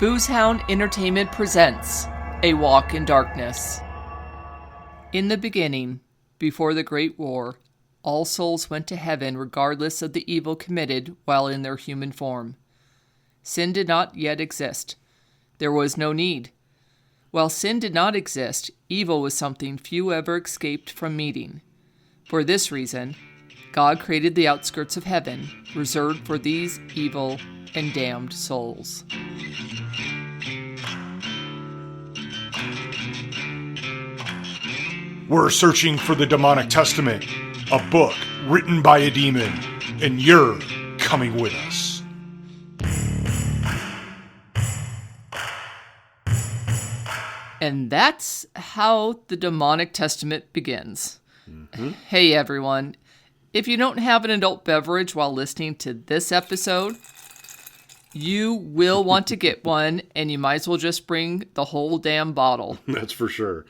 Boozehound Entertainment presents A Walk in Darkness. In the beginning, before the Great War, all souls went to heaven regardless of the evil committed while in their human form. Sin did not yet exist. There was no need. While sin did not exist, evil was something few ever escaped from meeting. For this reason, God created the outskirts of heaven, reserved for these evil and damned souls. We're searching for the Demonic Testament, a book written by a demon, and you're coming with us. And that's how the Demonic Testament begins. Hey everyone, if you don't have an adult beverage while listening to this episode, you will want to get one, and you might as well just bring the whole damn bottle. That's for sure.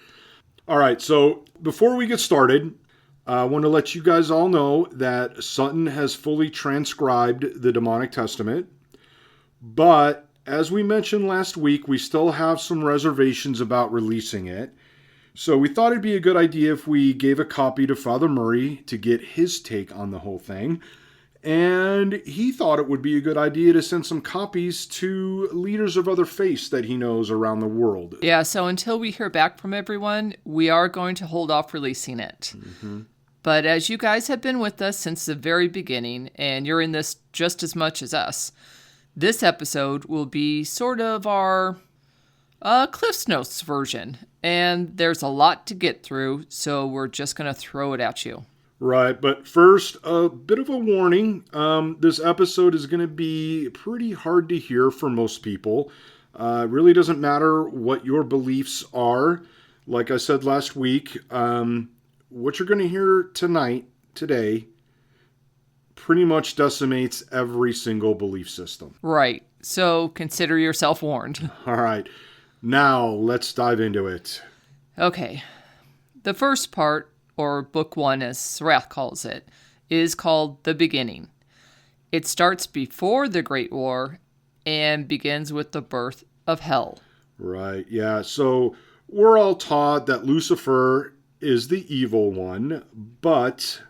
All right, so before we get started, I want to let you guys all know that Sutton has fully transcribed the Demonic Testament, but as we mentioned last week, we still have some reservations about releasing it. So we thought it'd be a good idea if we gave a copy to Father Murray to get his take on the whole thing. And he thought it would be a good idea to send some copies to leaders of other faiths that he knows around the world. Yeah, so until we hear back from everyone, we are going to hold off releasing it. But as you guys have been with us since the very beginning, and you're in this just as much as us, this episode will be sort of our Cliff's Notes version. And there's a lot to get through, so we're just going to throw it at you. Right, but first, a bit of a warning. This episode is going to be pretty hard to hear for most people. It really doesn't matter what your beliefs are. Like I said last week, what you're going to hear today, pretty much decimates every single belief system. Right, so consider yourself warned. All right, now let's dive into it. Okay, the first part, or Book 1 as Serath calls it, is called The Beginning. It starts before the Great War and begins with the birth of hell. Right, yeah, so we're all taught that Lucifer is the evil one, but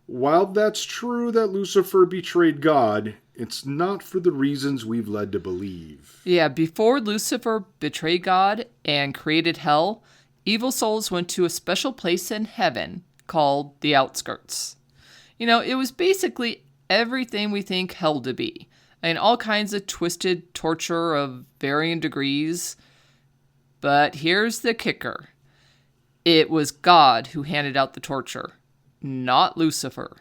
while that's true that Lucifer betrayed God, it's not for the reasons we've led to believe. Yeah, before Lucifer betrayed God and created hell, evil souls went to a special place in heaven called the outskirts. You know, it was basically everything we think hell to be, and all kinds of twisted torture of varying degrees. But here's the kicker. It was God who handed out the torture, not Lucifer.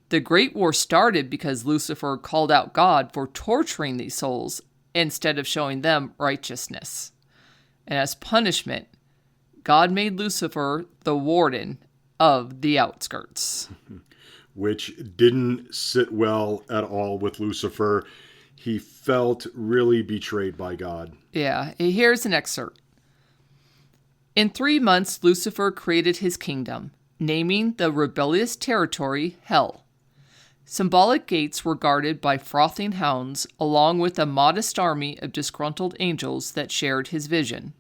The Great War started because Lucifer called out God for torturing these souls instead of showing them righteousness. And as punishment, God made Lucifer the warden of the outskirts. Which didn't sit well at all with Lucifer. He felt really betrayed by God. Yeah, here's an excerpt. In 3 months, Lucifer created his kingdom, naming the rebellious territory Hell. Symbolic gates were guarded by frothing hounds, along with a modest army of disgruntled angels that shared his vision.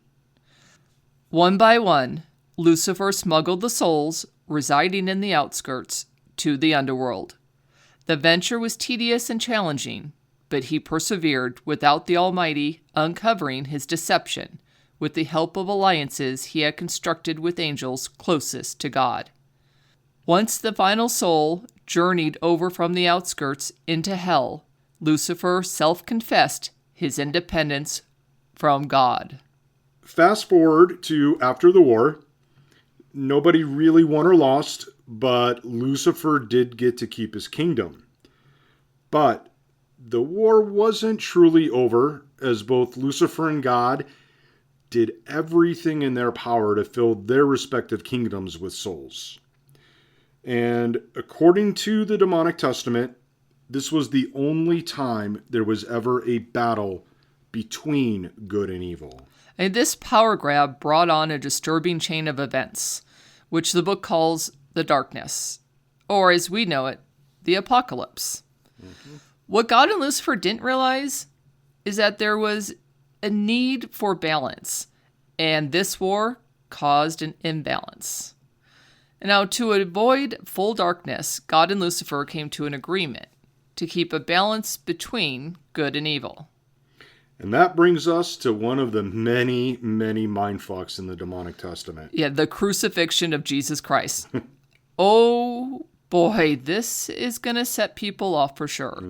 One by one, Lucifer smuggled the souls residing in the outskirts to the underworld. The venture was tedious and challenging, but he persevered without the Almighty uncovering his deception with the help of alliances he had constructed with angels closest to God. Once the final soul journeyed over from the outskirts into hell, Lucifer self-confessed his independence from God. Fast forward to after the war. Nobody really won or lost, but Lucifer did get to keep his kingdom. But the war wasn't truly over, as both Lucifer and God did everything in their power to fill their respective kingdoms with souls. And according to the Demonic Testament, this was the only time there was ever a battle between good and evil. And this power grab brought on a disturbing chain of events, which the book calls the darkness, or as we know it, the apocalypse. What God and Lucifer didn't realize is that there was a need for balance, and this war caused an imbalance. And now, to avoid full darkness, God and Lucifer came to an agreement to keep a balance between good and evil. And that brings us to one of the many, many mindfucks in the demonic testament. Yeah, the crucifixion of Jesus Christ. Oh boy, this is going to set people off for sure.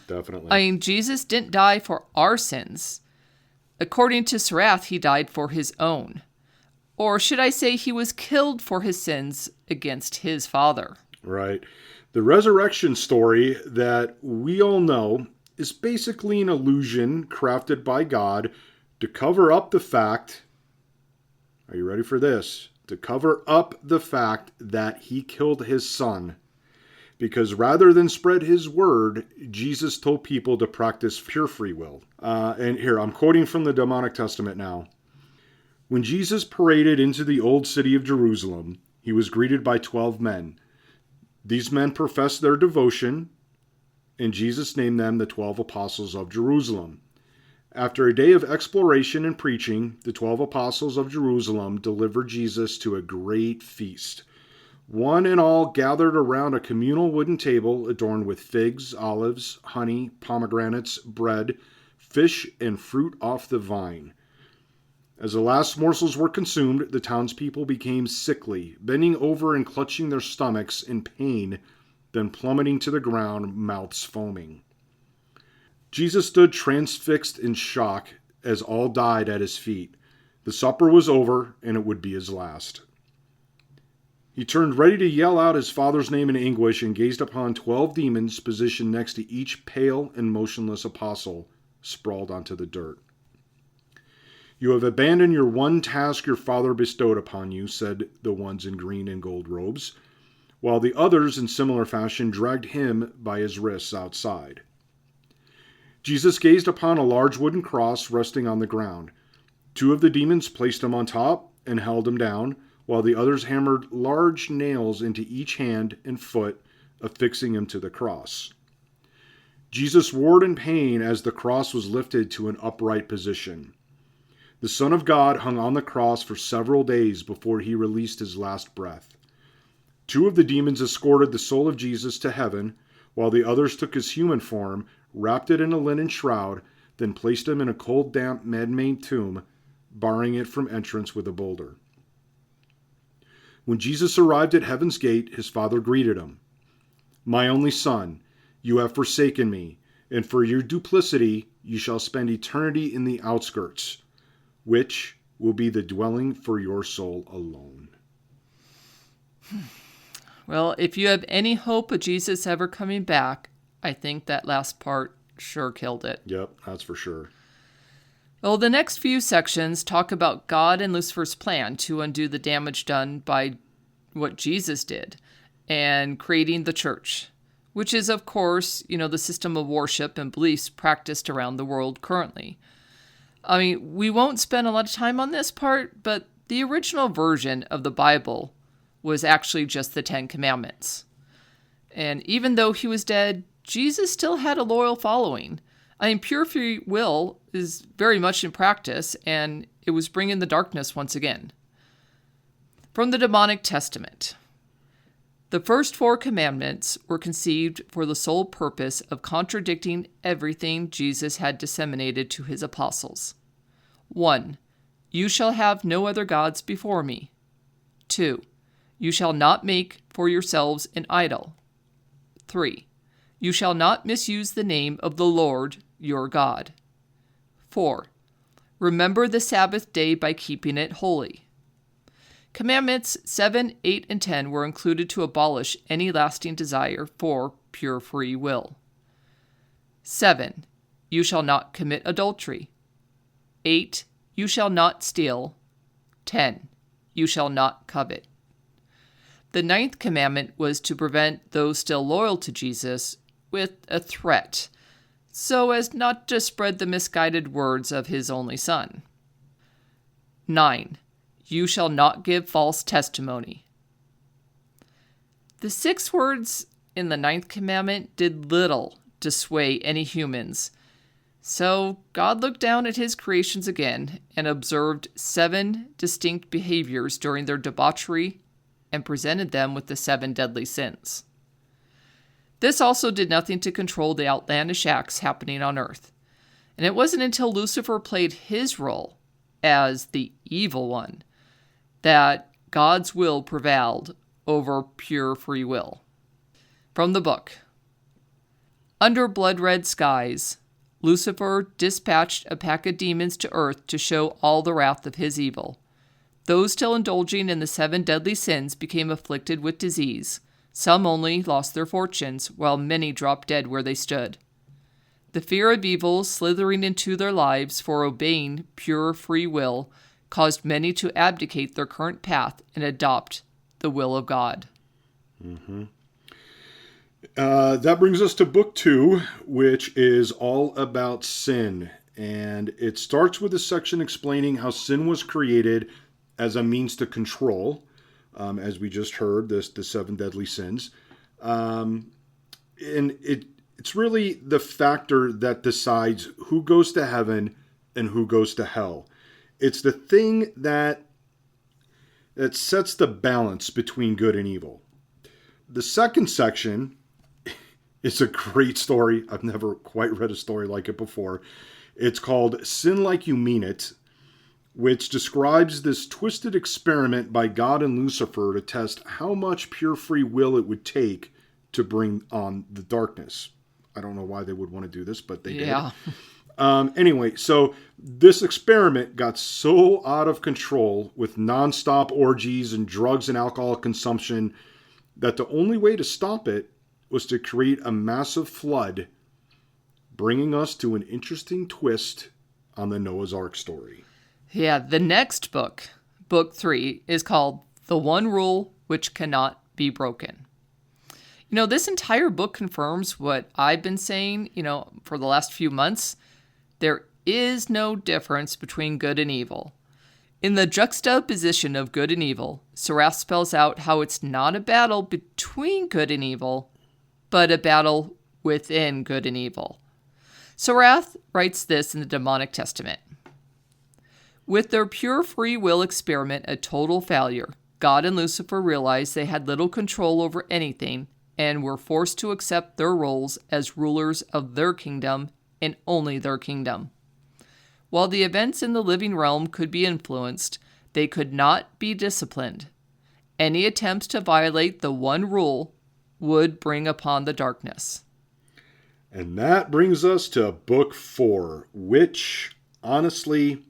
Definitely. I mean, Jesus didn't die for our sins. According to Sarath, he died for his own. Or should I say he was killed for his sins against his Father. Right. The resurrection story that we all know is basically an illusion crafted by God to cover up the fact, are you ready for this? To cover up the fact that he killed his son. Because rather than spread his word, Jesus told people to practice pure free will. And here, I'm quoting from the demonic testament now. When Jesus paraded into the old city of Jerusalem, he was greeted by 12 men. These men professed their devotion, and Jesus named them the 12 apostles of Jerusalem. After a day of exploration and preaching, the 12 apostles of Jerusalem delivered Jesus to a great feast. One and all gathered around a communal wooden table adorned with figs, olives, honey, pomegranates, bread, fish, and fruit off the vine. As the last morsels were consumed, the townspeople became sickly, bending over and clutching their stomachs in pain, then plummeting to the ground, mouths foaming. Jesus stood transfixed in shock as all died at his feet. The supper was over, and it would be his last. He turned ready to yell out his Father's name in anguish and gazed upon 12 demons positioned next to each pale and motionless apostle, sprawled onto the dirt. You have abandoned your one task your Father bestowed upon you, said the ones in green and gold robes, while the others in similar fashion dragged him by his wrists outside. Jesus gazed upon a large wooden cross resting on the ground. 2 of the demons placed him on top and held him down, while the others hammered large nails into each hand and foot, affixing him to the cross. Jesus roared in pain as the cross was lifted to an upright position. The Son of God hung on the cross for several days before he released his last breath. 2 of the demons escorted the soul of Jesus to heaven, while the others took his human form, wrapped it in a linen shroud, then placed him in a cold, damp, man-made tomb, barring it from entrance with a boulder. When Jesus arrived at heaven's gate, his Father greeted him. My only Son, you have forsaken me, and for your duplicity you shall spend eternity in the outskirts, which will be the dwelling for your soul alone. Well, if you have any hope of Jesus ever coming back, I think that last part sure killed it. Yep, that's for sure. Well, the next few sections talk about God and Lucifer's plan to undo the damage done by what Jesus did and creating the church, which is, of course, the system of worship and beliefs practiced around the world currently. I mean, we won't spend a lot of time on this part, but the original version of the Bible was actually just the 10 Commandments. And even though he was dead, Jesus still had a loyal following. I mean, pure free will is very much in practice, and it was bringing the darkness once again. From the Demonic Testament. The first 4 commandments were conceived for the sole purpose of contradicting everything Jesus had disseminated to his apostles. 1. You shall have no other gods before me. 2. You shall not make for yourselves an idol. 3. You shall not misuse the name of the Lord your God. 4. Remember the Sabbath day by keeping it holy. Commandments 7, 8, and 10 were included to abolish any lasting desire for pure free will. 7. You shall not commit adultery. 8. You shall not steal. 10. You shall not covet. The 9th commandment was to prevent those still loyal to Jesus with a threat, so as not to spread the misguided words of his only Son. 9. You shall not give false testimony. The 6 words in the 9th commandment did little to sway any humans, So God looked down at his creations again and observed 7 distinct behaviors during their debauchery and presented them with the 7 deadly sins. This also did nothing to control the outlandish acts happening on earth. And it wasn't until Lucifer played his role as the evil one that God's will prevailed over pure free will. From the book. Under blood-red skies, Lucifer dispatched a pack of demons to earth to show all the wrath of his evil. Those still indulging in the 7 deadly sins became afflicted with disease. Some only lost their fortunes, while many dropped dead where they stood. The fear of evil slithering into their lives for obeying pure free will caused many to abdicate their current path and adopt the will of God. Mm-hmm. That brings us to book 2, which is all about sin. And it starts with a section explaining how sin was created as a means to control, as we just heard, the 7 deadly sins. And it's really the factor that decides who goes to heaven and who goes to hell. It's the thing that sets the balance between good and evil. The second section is a great story. I've never quite read a story like it before. It's called Sin Like You Mean It, which describes this twisted experiment by God and Lucifer to test how much pure free will it would take to bring on the darkness. I don't know why they would want to do this, but they did. Anyway, so this experiment got so out of control with nonstop orgies and drugs and alcohol consumption that the only way to stop it was to create a massive flood, bringing us to an interesting twist on the Noah's Ark story. Yeah, the next book, book 3, is called The One Rule Which Cannot Be Broken. This entire book confirms what I've been saying, for the last few months. There is no difference between good and evil. In the juxtaposition of good and evil, Sarath spells out how it's not a battle between good and evil, but a battle within good and evil. Sarath writes this in the Demonic Testament. With their pure free will experiment a total failure, God and Lucifer realized they had little control over anything and were forced to accept their roles as rulers of their kingdom and only their kingdom. While the events in the living realm could be influenced, they could not be disciplined. Any attempts to violate the one rule would bring upon the darkness. And that brings us to book 4, which, honestly,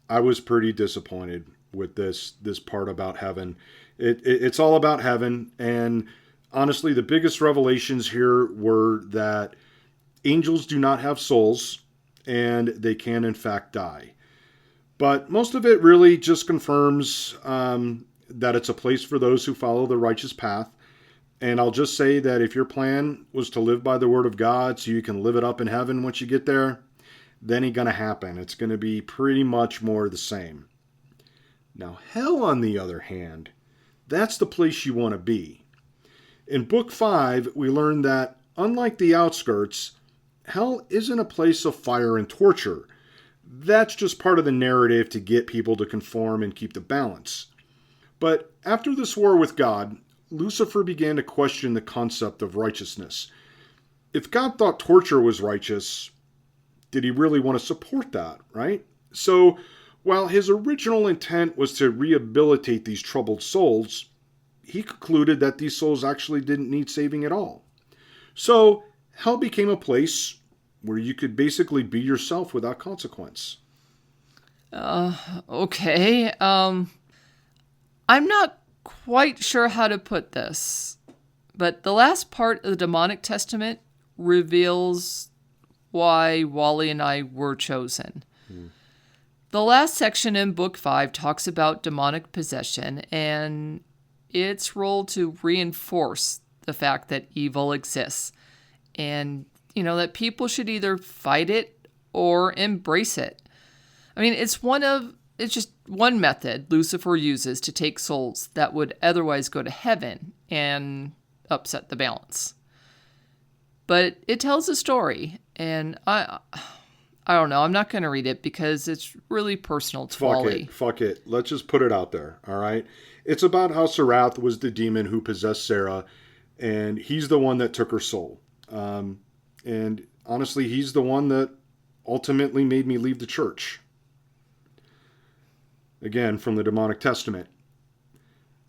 I was pretty disappointed with this part about heaven. It's all about heaven, and honestly, the biggest revelations here were that angels do not have souls, and they can, in fact, die. But most of it really just confirms that it's a place for those who follow the righteous path. And I'll just say that if your plan was to live by the word of God so you can live it up in heaven once you get there, then ain't going to happen. It's going to be pretty much more the same. Now, hell, on the other hand, that's the place you want to be. In book 5, we learn that, unlike the outskirts, hell isn't a place of fire and torture. That's just part of the narrative to get people to conform and keep the balance. But after this war with God, Lucifer began to question the concept of righteousness. If God thought torture was righteous, did he really want to support that, right? So, while his original intent was to rehabilitate these troubled souls, he concluded that these souls actually didn't need saving at all. So, hell became a place where you could basically be yourself without consequence. Okay. I'm not quite sure how to put this, but the last part of the Demonic Testament reveals why Wally and I were chosen. The last section in Book 5 talks about demonic possession and its role to reinforce the fact that evil exists and, that people should either fight it or embrace it. I mean, it's just one method Lucifer uses to take souls that would otherwise go to heaven and upset the balance. But it tells a story, and I don't know. I'm not going to read it because it's really personal to Wally. Fuck it. Let's just put it out there, all right? It's about how Sarath was the demon who possessed Sarah, and he's the one that took her soul. And honestly, he's the one that ultimately made me leave the church. Again, from the Demonic Testament.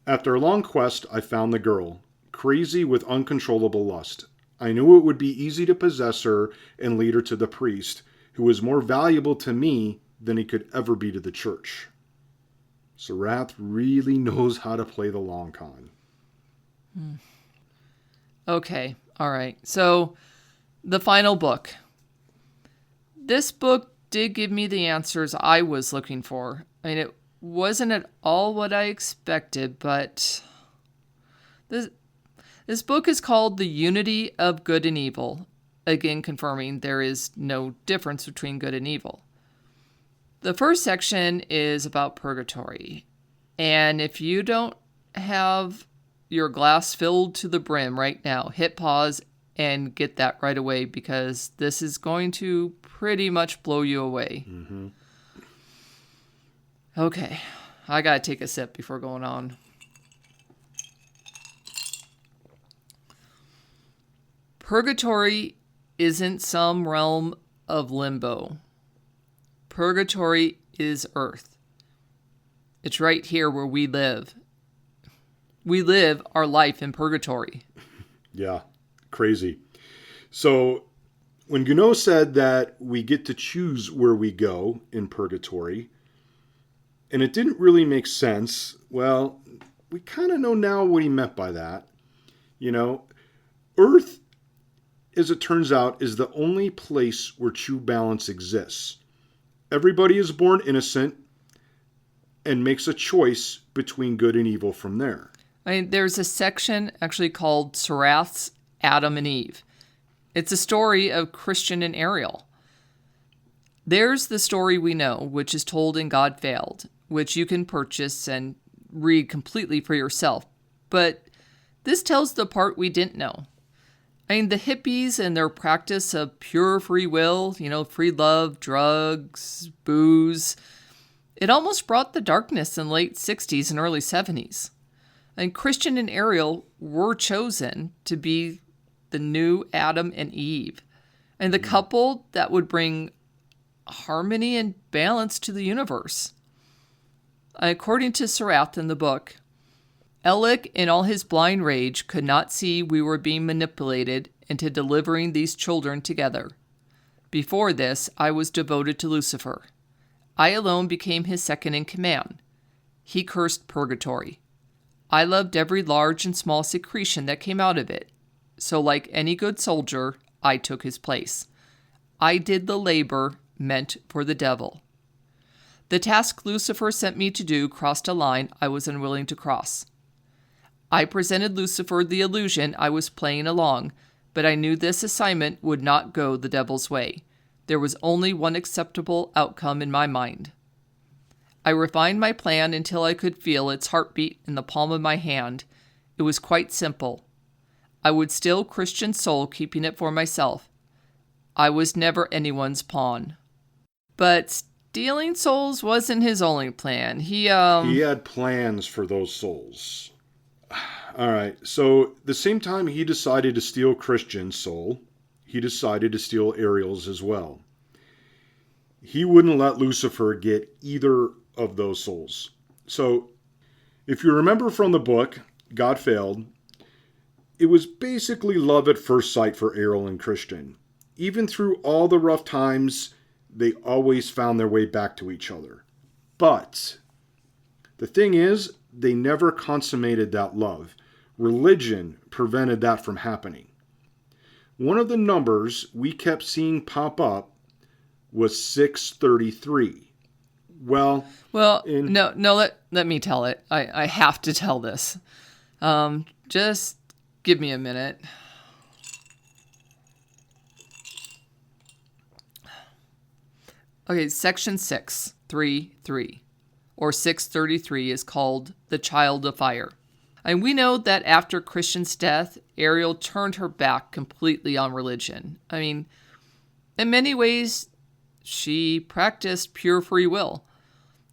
After a long quest, I found the girl, crazy with uncontrollable lust. I knew it would be easy to possess her and lead her to the priest, who was more valuable to me than he could ever be to the church. Sarath really knows how to play the long con. Okay, all right. So, the final book. This book did give me the answers I was looking for. I mean, it wasn't at all what I expected, but this book is called The Unity of Good and Evil, again confirming there is no difference between good and evil. The first section is about purgatory, and if you don't have your glass filled to the brim right now, hit pause and get that right away, because this is going to pretty much blow you away. Mm-hmm. Okay, I gotta take a sip before going on. Purgatory isn't some realm of limbo. Purgatory is Earth. It's right here where we live. We live our life in purgatory. Yeah, crazy. So, when Gounod said that we get to choose where we go in purgatory, and it didn't really make sense, well, we kind of know now what he meant by that. You know, Earth, as it turns out, is the only place where true balance exists. Everybody is born innocent and makes a choice between good and evil from there. I mean, there's a section actually called Sarath's Adam and Eve. It's a story of Christian and Ariel. There's the story we know, which is told in God Failed, which you can purchase and read completely for yourself. But this tells the part we didn't know. I mean, the hippies and their practice of pure free will, free love, drugs, booze, it almost brought the darkness in the late 60s and early 70s. And Christian and Ariel were chosen to be the new Adam and Eve, and the couple that would bring harmony and balance to the universe. According to Sarath in the book, Elic, in all his blind rage, could not see we were being manipulated into delivering these children together. Before this, I was devoted to Lucifer. I alone became his second in command. He cursed purgatory. I loved every large and small secretion that came out of it. So like any good soldier, I took his place. I did the labor meant for the devil. The task Lucifer sent me to do crossed a line I was unwilling to cross. I presented Lucifer the illusion I was playing along, but I knew this assignment would not go the devil's way. There was only one acceptable outcome in my mind. I refined my plan until I could feel its heartbeat in the palm of my hand. It was quite simple. I would steal Christian soul, keeping it for myself. I was never anyone's pawn. But stealing souls wasn't his only plan. He had plans for those souls. All right, so the same time he decided to steal Christian's soul, he decided to steal Ariel's as well. He wouldn't let Lucifer get either of those souls. So, if you remember from the book, God Failed, it was basically love at first sight for Ariel and Christian. Even through all the rough times, they always found their way back to each other. But the thing is, they never consummated that love. Religion prevented that from happening. One of the numbers we kept seeing pop up was 633. Well, let me tell it. I have to tell this. Just give me a minute. Okay, section 633, or 633, is called the Child of Fire. And we know that after Christian's death, Ariel turned her back completely on religion. I mean, in many ways, she practiced pure free will.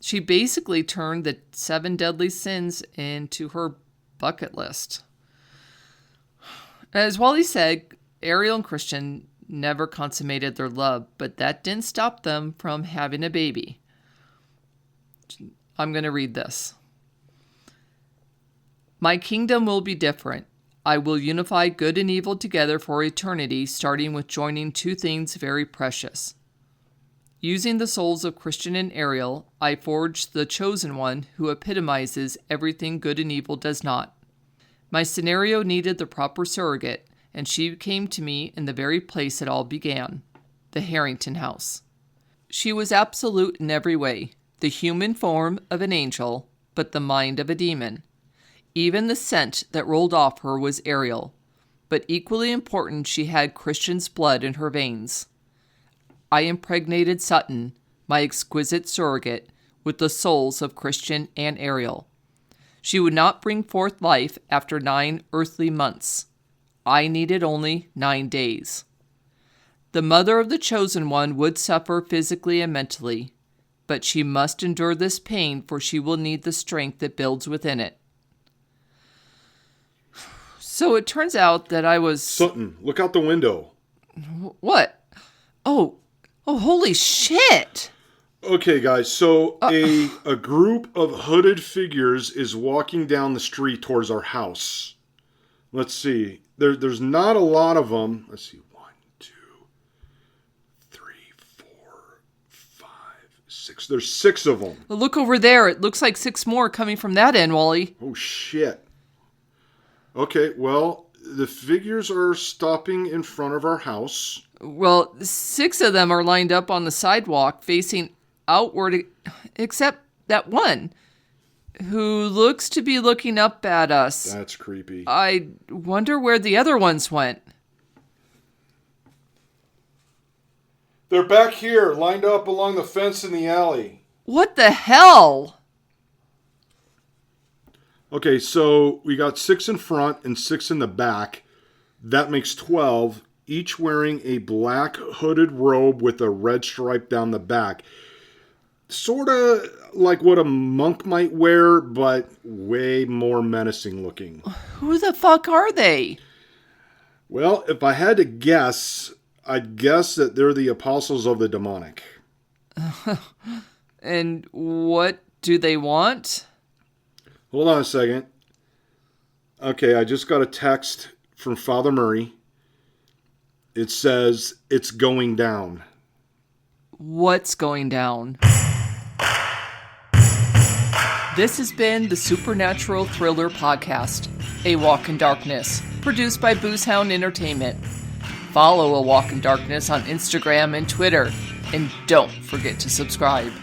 She basically turned the 7 deadly sins into her bucket list. As Wally said, Ariel and Christian never consummated their love, but that didn't stop them from having a baby. I'm going to read this. My kingdom will be different. I will unify good and evil together for eternity, starting with joining 2 things very precious. Using the souls of Christian and Ariel, I forged the chosen one who epitomizes everything good and evil does not. My scenario needed the proper surrogate, and she came to me in the very place it all began, the Harrington house. She was absolute in every way, the human form of an angel, but the mind of a demon. Even the scent that rolled off her was Ariel, but equally important, she had Christian's blood in her veins. I impregnated Sutton, my exquisite surrogate, with the souls of Christian and Ariel. She would not bring forth life after 9 earthly months. I needed only 9 days. The mother of the chosen one would suffer physically and mentally, but she must endure this pain, for she will need the strength that builds within it. So it turns out that I was... Sutton, look out the window. What? Oh, holy shit! Okay, guys, so a group of hooded figures is walking down the street towards our house. Let's see. There's not a lot of them. Let's see. 1, 2, 3, 4, 5, 6. There's 6 of them. Look over there. It looks like 6 more coming from that end, Wally. Oh, shit. Okay, well, the figures are stopping in front of our house. Well, 6 of them are lined up on the sidewalk facing outward, except that one who looks to be looking up at us. That's creepy. I wonder where the other ones went. They're back here, lined up along the fence in the alley. What the hell? Okay, so we got 6 in front and 6 in the back. That makes 12, each wearing a black hooded robe with a red stripe down the back. Sort of like what a monk might wear, but way more menacing looking. Who the fuck are they? Well, if I had to guess, I'd guess that they're the apostles of the demonic. And what do they want? Hold on a second. Okay, I just got a text from Father Murray. It says, it's going down. What's going down? This has been the Supernatural Thriller Podcast, A Walk in Darkness, produced by Boozehound Entertainment. Follow A Walk in Darkness on Instagram and Twitter, and don't forget to subscribe.